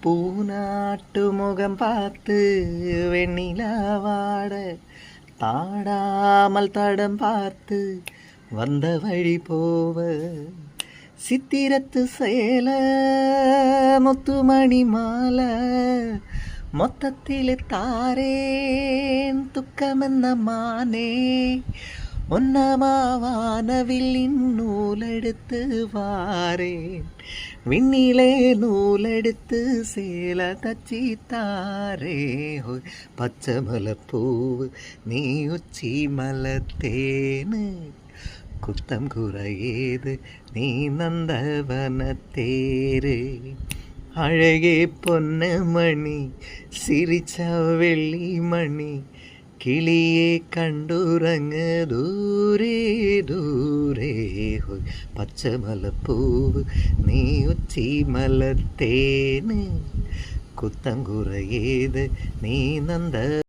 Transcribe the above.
பூநாட்டு முகம் பார்த்து வெண்ணிலவாட தாடாமல் தடம் பார்த்து வந்த வழி போவ சித்திரத்து சேல முத்துமணி மாலை மொத்தத்தில் தாரேன் துக்கமென்ன மானே ஒன்னமாவானவில்லின் நூலெடுத்து வாரேன் விண்ணிலே நூலெடுத்து சேல தச்சி தாரே ஹோய் பச்சை மலப்பூவு நீ உச்சி மலத்தேனு குத்தம் குறையேது நீ நந்தவனத்தேரு அழகே பொன்னமணி சிரிச்ச வெள்ளி மணி கிளியே கண்டுறங்க தூரே தூரே ஹோய் பச்சை மலப்பூவு நீ உச்சி மலத்தேனு குத்தங்குறையேது நீ நந்த